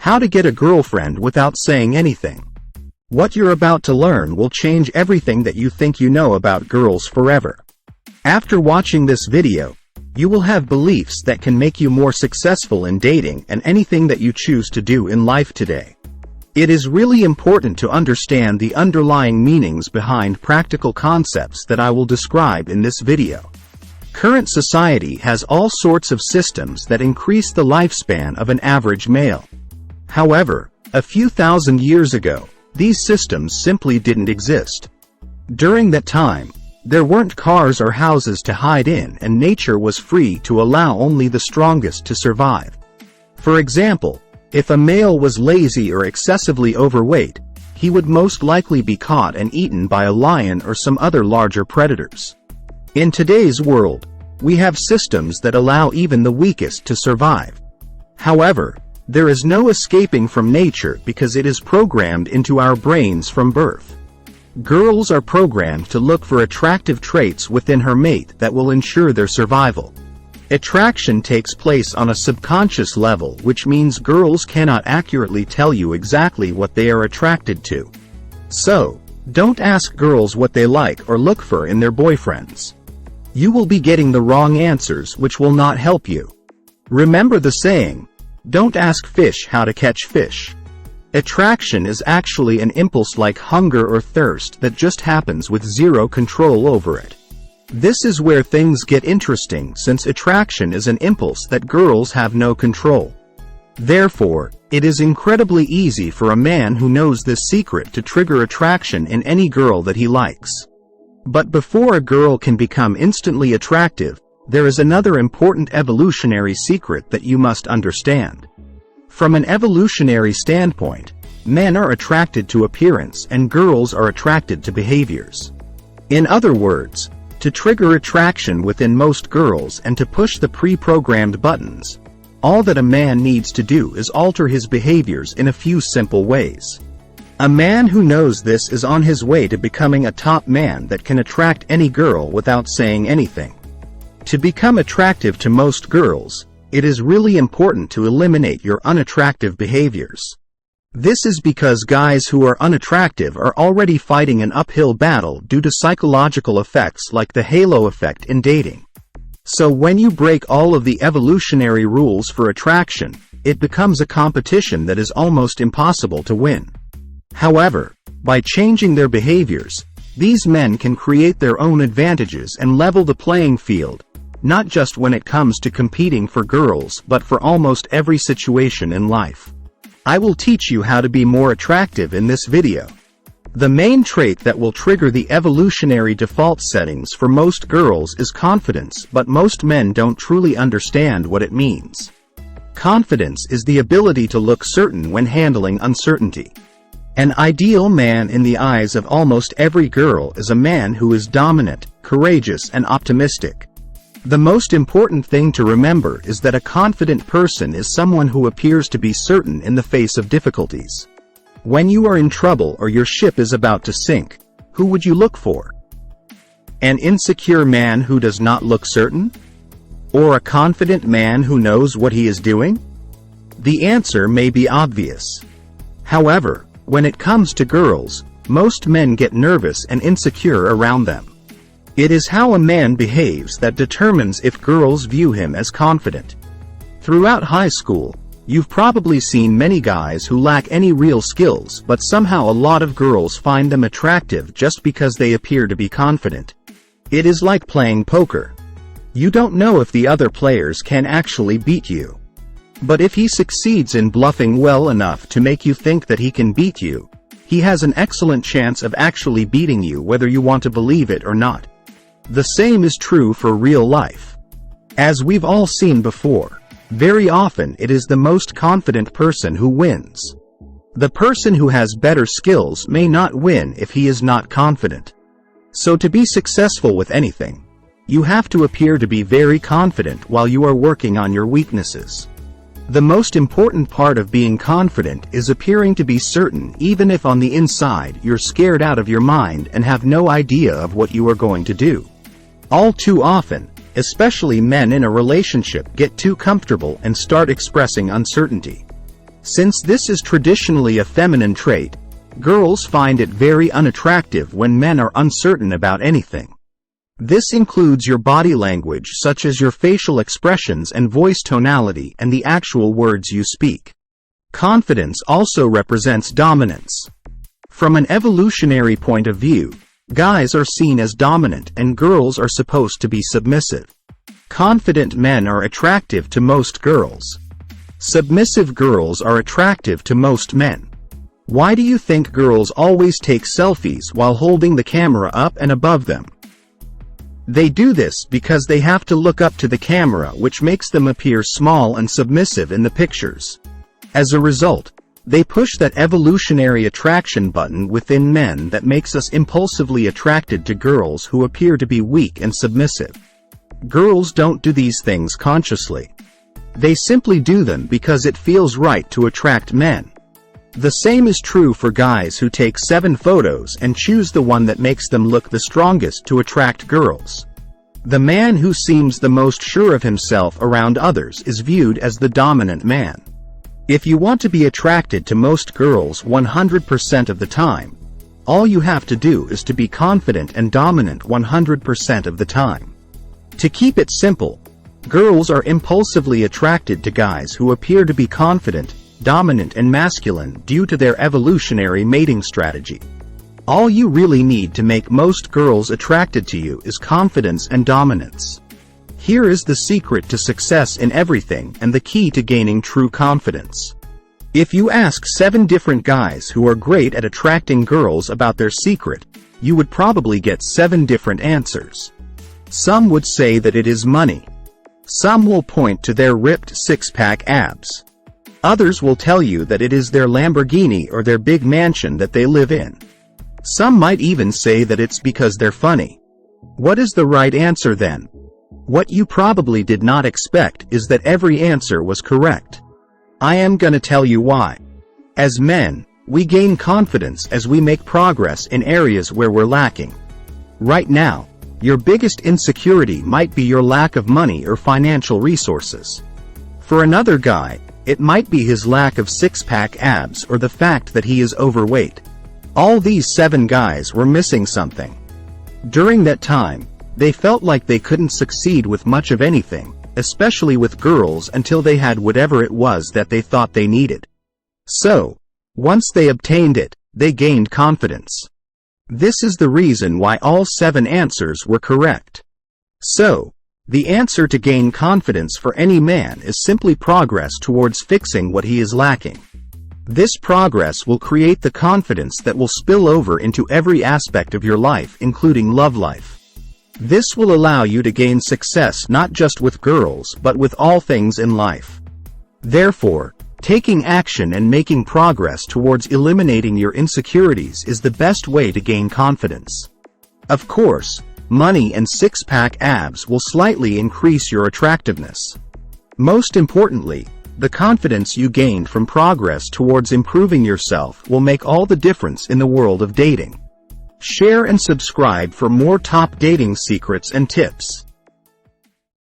How to get a girlfriend without saying anything. What you're about to learn will change everything that you think you know about girls forever. After watching this video, you will have beliefs that can make you more successful in dating and anything that you choose to do in life today. It is really important to understand the underlying meanings behind practical concepts that I will describe in this video. Current society has all sorts of systems that increase the lifespan of an average male. However, a few thousand years ago, these systems simply didn't exist. During that time, there weren't cars or houses to hide in, and nature was free to allow only the strongest to survive. For example, if a male was lazy or excessively overweight, he would most likely be caught and eaten by a lion or some other larger predators. In today's world, we have systems that allow even the weakest to survive. However, there is no escaping from nature because it is programmed into our brains from birth. Girls are programmed to look for attractive traits within her mate that will ensure their survival. Attraction takes place on a subconscious level, which means girls cannot accurately tell you exactly what they are attracted to. So, don't ask girls what they like or look for in their boyfriends. You will be getting the wrong answers, which will not help you. Remember the saying, "Don't ask fish how to catch fish." Attraction is actually an impulse like hunger or thirst that just happens with zero control over it. This is where things get interesting, since attraction is an impulse that girls have no control. Therefore, it is incredibly easy for a man who knows this secret to trigger attraction in any girl that he likes. But before a girl can become instantly attractive, there is another important evolutionary secret that you must understand. From an evolutionary standpoint, men are attracted to appearance and girls are attracted to behaviors. In other words, to trigger attraction within most girls and to push the pre-programmed buttons, all that a man needs to do is alter his behaviors in a few simple ways. A man who knows this is on his way to becoming a top man that can attract any girl without saying anything. To become attractive to most girls, it is really important to eliminate your unattractive behaviors. This is because guys who are unattractive are already fighting an uphill battle due to psychological effects like the halo effect in dating. So when you break all of the evolutionary rules for attraction, it becomes a competition that is almost impossible to win. However, by changing their behaviors, these men can create their own advantages and level the playing field, not just when it comes to competing for girls but for almost every situation in life. I will teach you how to be more attractive in this video. The main trait that will trigger the evolutionary default settings for most girls is confidence, but most men don't truly understand what it means. Confidence is the ability to look certain when handling uncertainty. An ideal man in the eyes of almost every girl is a man who is dominant, courageous, and optimistic. The most important thing to remember is that a confident person is someone who appears to be certain in the face of difficulties. When you are in trouble or your ship is about to sink, who would you look for? An insecure man who does not look certain? Or a confident man who knows what he is doing? The answer may be obvious. However, when it comes to girls, most men get nervous and insecure around them. It is how a man behaves that determines if girls view him as confident. Throughout high school, you've probably seen many guys who lack any real skills, but somehow a lot of girls find them attractive just because they appear to be confident. It is like playing poker. You don't know if the other players can actually beat you. But if he succeeds in bluffing well enough to make you think that he can beat you, he has an excellent chance of actually beating you, whether you want to believe it or not. The same is true for real life. As we've all seen before, very often it is the most confident person who wins. The person who has better skills may not win if he is not confident. So to be successful with anything, you have to appear to be very confident while you are working on your weaknesses. The most important part of being confident is appearing to be certain, even if on the inside you're scared out of your mind and have no idea of what you are going to do. All too often, especially men in a relationship, get too comfortable and start expressing uncertainty. Since this is traditionally a feminine trait, girls find it very unattractive when men are uncertain about anything. This includes your body language, such as your facial expressions and voice tonality, and the actual words you speak. Confidence also represents dominance. From an evolutionary point of view, guys are seen as dominant and girls are supposed to be submissive. Confident men are attractive to most girls. Submissive girls are attractive to most men. Why do you think girls always take selfies while holding the camera up and above them? They do this because they have to look up to the camera, which makes them appear small and submissive in the pictures. As a result, they push that evolutionary attraction button within men that makes us impulsively attracted to girls who appear to be weak and submissive. Girls don't do these things consciously. They simply do them because it feels right to attract men. The same is true for guys who take 7 photos and choose the one that makes them look the strongest to attract girls. The man who seems the most sure of himself around others is viewed as the dominant man. If you want to be attracted to most girls 100% of the time, all you have to do is to be confident and dominant 100% of the time. To keep it simple, girls are impulsively attracted to guys who appear to be confident, dominant and masculine due to their evolutionary mating strategy. All you really need to make most girls attracted to you is confidence and dominance. Here is the secret to success in everything and the key to gaining true confidence. If you ask 7 different guys who are great at attracting girls about their secret, you would probably get 7 different answers. Some would say that it is money. Some will point to their ripped 6-pack abs. Others will tell you that it is their Lamborghini or their big mansion that they live in. Some might even say that it's because they're funny. What is the right answer then? What you probably did not expect is that every answer was correct. I am gonna tell you why. As men, we gain confidence as we make progress in areas where we're lacking. Right now, your biggest insecurity might be your lack of money or financial resources. For another guy, it might be his lack of 6-pack abs or the fact that he is overweight. All these 7 guys were missing something. During that time, they felt like they couldn't succeed with much of anything, especially with girls, until they had whatever it was that they thought they needed. So, once they obtained it, they gained confidence. This is the reason why all 7 answers were correct. So, the answer to gain confidence for any man is simply progress towards fixing what he is lacking. This progress will create the confidence that will spill over into every aspect of your life, including love life. This will allow you to gain success not just with girls but with all things in life. Therefore, taking action and making progress towards eliminating your insecurities is the best way to gain confidence. Of course, money and 6-pack abs will slightly increase your attractiveness. Most importantly, the confidence you gained from progress towards improving yourself will make all the difference in the world of dating. Share and subscribe for more top dating secrets and tips.